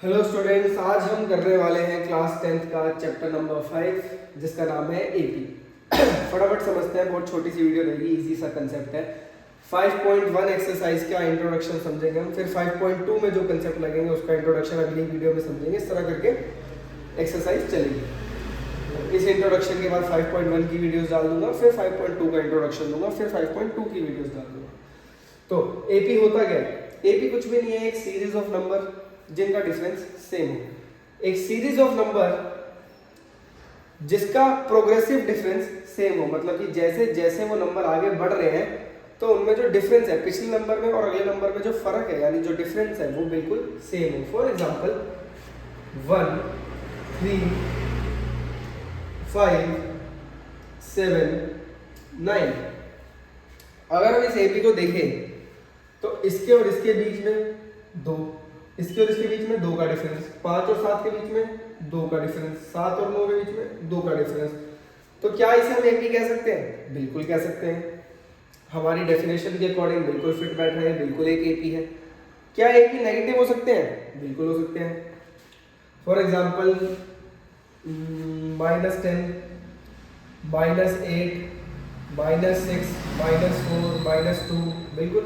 Hello students, आज हम करने वाले हैं क्लास 10th का चैप्टर नंबर 5 जिसका नाम है एपी। फटाफट समझते हैं, बहुत छोटी सी वीडियो रहेगी, इजी सा कंसेप्ट है। 5.1 एक्सरसाइज का इंट्रोडक्शन समझेंगे हम, फिर 5.2 में जो कंसेप्ट लगेंगे उसका इंट्रोडक्शन अगली वीडियो में समझेंगे। इस तरह करके एक्सरसाइज चलेगी। इस इंट्रोडक्शन के बाद 5.1 की वीडियोस डाल दूंगा, फिर 5.2 का इंट्रोडक्शन दूंगा, फिर 5.2 की वीडियोस डाल दूंगा। तो एपी होता क्या है? एपी कुछ भी नहीं है, एक सीरीज ऑफ नंबर जिनका डिफरेंस सेम हो। एक सीरीज ऑफ नंबर जिसका प्रोग्रेसिव डिफरेंस सेम हो, मतलब कि जैसे जैसे वो नंबर आगे बढ़ रहे हैं तो उनमें जो डिफरेंस है पिछले नंबर में और अगले नंबर में जो फर्क है, यानी जो डिफरेंस है वो बिल्कुल सेम हो। For example 1 3 5 7 9। अगर हम इस एपी को देखें तो इसके और इसके बीच में 2, इसके और इसके बीच में 2 का डिफरेंस, 5 और 7 के बीच में 2 का डिफरेंस, 7 और 9 के बीच में 2 का डिफरेंस। तो क्या इसे हम एपी कह सकते हैं? बिल्कुल कह सकते हैं। हमारी डेफिनेशन के अकॉर्डिंग बिल्कुल फिट बैठ रहा है, बिल्कुल एक एपी है। क्या एपी नेगेटिव हो सकते हैं? बिल्कुल हो सकते हैं। फॉर एग्जाम्पल -10 -8 -6 -4 -2, बिल्कुल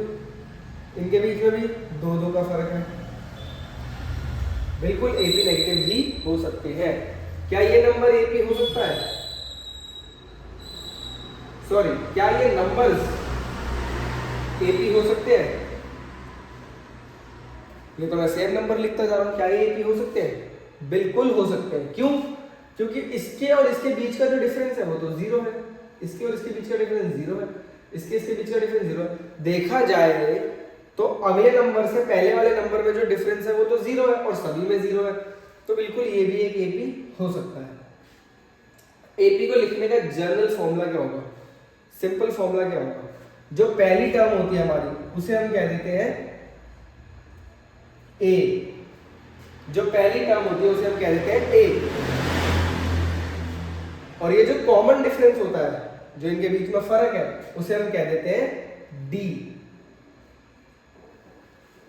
इनके बीच में भी 2 का फर्क है। बिल्कुल एपी नेगेटिव ही हो सकते हैं। क्या ये नंबर एपी हो सकता है? सॉरी, क्या ये नंबर्स एपी हो सकते हैं? ये तो मैं सेम नंबर लिखता जा रहा हूं। क्या ये एपी हो सकते हैं? बिल्कुल हो सकते हैं। क्यों? क्योंकि इसके और इसके बीच का जो डिफरेंस है वो तो 0 है। इसके और इसके बीच का डिफरेंस 0 है, इसके बीच का डिफरेंस 0 है। देखा जाए तो अगले नंबर से पहले वाले नंबर में जो डिफरेंस है वो तो 0 है और सभी में 0 है, तो बिल्कुल ये भी एक एपी हो सकता है। एपी को लिखने का जनरल फॉर्मूला क्या होगा? सिंपल फॉर्मूला क्या होगा? जो पहली टर्म होती है हमारी उसे हम कह देते हैं ए। जो पहली टर्म होती है उसे हम कह देते हैं ए, और ये जो कॉमन डिफरेंस होता है, जो इनके बीच में फर्क है, उसे हम कह देते हैं डी।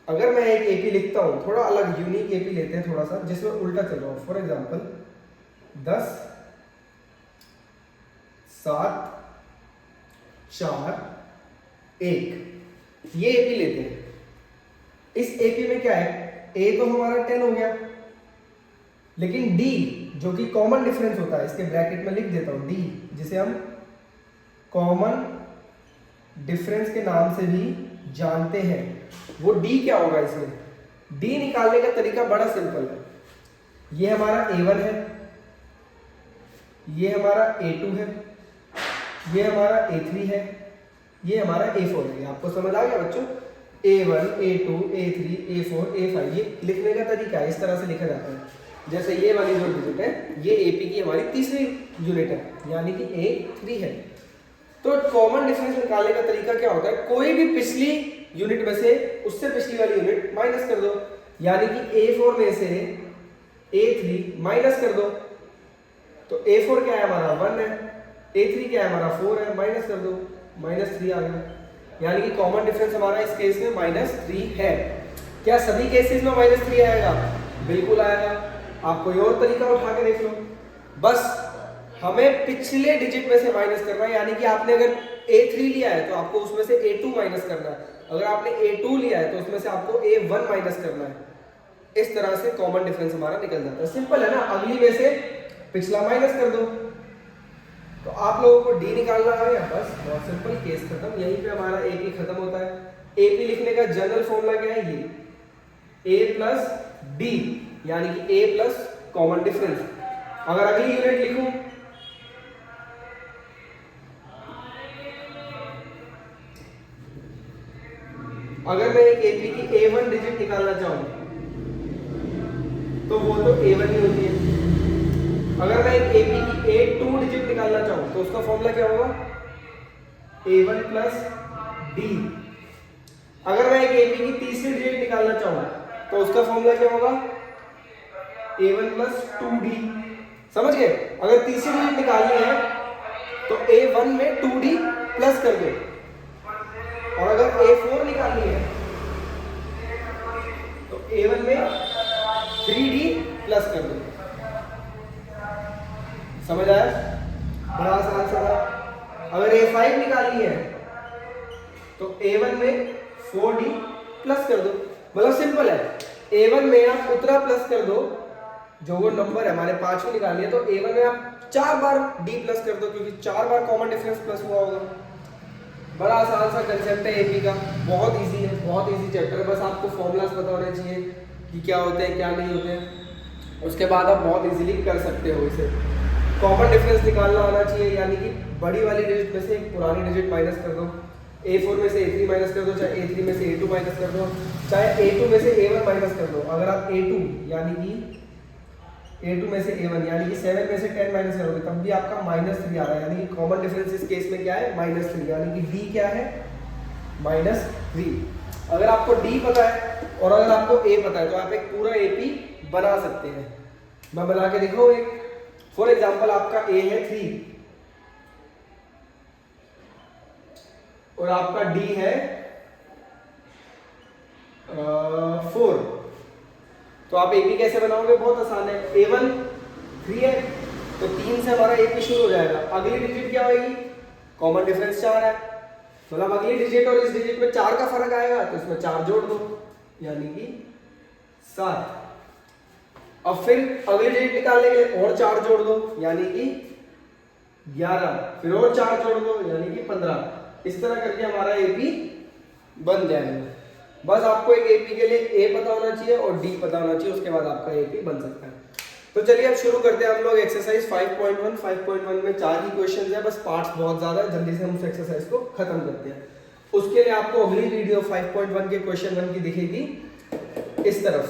अगर मैं एक एपी लिखता हूं, थोड़ा अलग यूनिक एपी लेते हैं थोड़ा सा, जिसमें उल्टा चल रहा हो। फॉर एग्जांपल 10 7 4 1, ये एपी लेते हैं। इस एपी में क्या है? ए तो हमारा 10 हो गया, लेकिन डी जो कि कॉमन डिफरेंस होता है, इसके ब्रैकेट में लिख देता हूं डी, जिसे हम कॉमन डिफरेंस के नाम से भी जानते हैं। वो डी क्या होगा? इसमें डी निकालने का तरीका बड़ा सिंपल है। ये हमारा A1 है, ये हमारा A2 है, ये हमारा A3 है, ये हमारा A4 है। आपको समझ आ गया बच्चों? A1 A2 A3 A4 A5, ये लिखने का तरीका है, इस तरह से लिखा जाता है। जैसे ये वाली जो डिजिट है, ये एपी की हमारी तीसरी यूनिट है, यानी कि A3 है। तो कॉमन डिफरेंस निकालने का तरीका क्या होता है? कोई भी पिछली यूनिट में से उससे पिछली वाली यूनिट माइनस कर दो, यानी कि A4 में से A3 माइनस कर दो। तो A4 क्या है हमारा? 1 है, A3 क्या है हमारा? 4 है, माइनस कर दो, -3 आ गया। यानी कि कॉमन डिफरेंस हमारा इस केस में -3 है। क्या सभी केसेस में -3 आएगा? बिल्कुल आएगा। आप कोई और तरीका उठा के देख लो। बस हमें पिछले डिजिट में से माइनस करना है, यानी कि आपने अगर A3 लिया है तो आपको उसमें से A2 माइनस करना है। अगर आपने A2 लिया है तो उसमें से आपको A1 माइनस करना है। इस तरह से कॉमन डिफरेंस हमारा निकल जाता है। सिंपल है ना? अगली में से पिछला माइनस कर दो। तो आप लोगों को डी निकालना आ गया, बस बहुत सिंपल, केस खत्म। यहीं पे हमारा एपी खत्म होता है। एपी लिखने का जनरल फॉर्मूला क्या है? ये A प्लस डी, यानी कि A प्लस कॉमन डिफरेंस। अगर अगली यूनिट लिखूं, अगर मैं एक एपी की A1 डिजिट निकालना चाहूं तो वो तो A1 ही होती है। अगर मैं एक एपी की A2 डिजिट निकालना चाहूं तो उसका फॉर्मूला क्या होगा? A1 plus D. अगर मैं एक एपी की तीसरी डिजिट निकालना चाहूं तो उसका फॉर्मूला क्या होगा? A1 plus 2D। समझ गए? अगर तीसरी डिजिट निकालनी है तो A1 में 2D प्लस कर दो, और अगर A4 निकालनी है तो A1 में 3D प्लस कर दो। समझ आया? बड़ा आसान सा था। अगर A5 निकालनी है तो A1 में 4D प्लस कर दो, मतलब सिंपल है। A1 में आप उतना प्लस कर दो, जो वो नंबर है हमारे 5 को निकालनी है, तो A1 में आप 4 बार D प्लस कर दो, क्योंकि 4 बार कॉमन डिफरेंस प्लस हुआ होगा। बड़ा आसान सा कंसेप्ट है एपी का, बहुत इजी है, बहुत इजी चैप्टर है। बस आपको फॉर्मूलाज पता होने चाहिए कि क्या होते हैं क्या नहीं होते हैं, उसके बाद आप बहुत इजीली कर सकते हो इसे। कॉमन डिफरेंस निकालना आना चाहिए, यानी कि बड़ी वाली डिजिट में से एक पुरानी डिजिट माइनस कर दो, A4 में से A3 माइनस कर दो, चाहे A3 में से A2 माइनस कर दो, चाहे A2 में से A1 माइनस कर दो। अगर आप A2 यानी कि A2 में से A1 यानी कि 7 में से 10 माइनस करोगे तब भी आपका -3 आ रहा है, यानी कि कॉमन डिफरेंस इस केस में क्या है, -3, यानी कि D क्या है, -3। अगर आपको D पता है और अगर आपको A पता है तो आप एक पूरा AP बना सकते हैं। मैं बना के दिखाऊं एक, फॉर एग्जाम्पल आपका A है 3 और आपका D है 4, तो आप AP कैसे बनाओगे? बहुत आसान है। A1 3 है तो 3 से हमारा AP शुरू हो जाएगा। अगली डिजिट क्या होगी? कॉमन डिफरेंस 4 है, मतलब अगली डिजिट और इस डिजिट में 4 का फर्क आएगा तो इसमें 4 जोड़ दो, यानी कि 7। अब फिर अगली डिजिट निकालने के लिए और 4 जोड़ दो, यानी कि 11, फिर और 4 जोड़ दो, यानी कि 15। इस तरह करके हमारा AP बन जाएगा। बस आपको एक AP के लिए A पता होना चाहिए और D पता होना चाहिए, उसके बाद आपका AP बन सकता है। तो चलिए अब शुरू करते हैं हम लोग एक्सरसाइज 5.1। 5.1 में 4 ही क्वेश्चंस है, बस पार्ट्स बहुत ज्यादा है, जल्दी से हम उस एक्सरसाइज को खत्म करते हैं। उसके लिए आपको अगली वीडियो 5.1 के क्वेश्चन 1 की दिखेगी इस तरफ।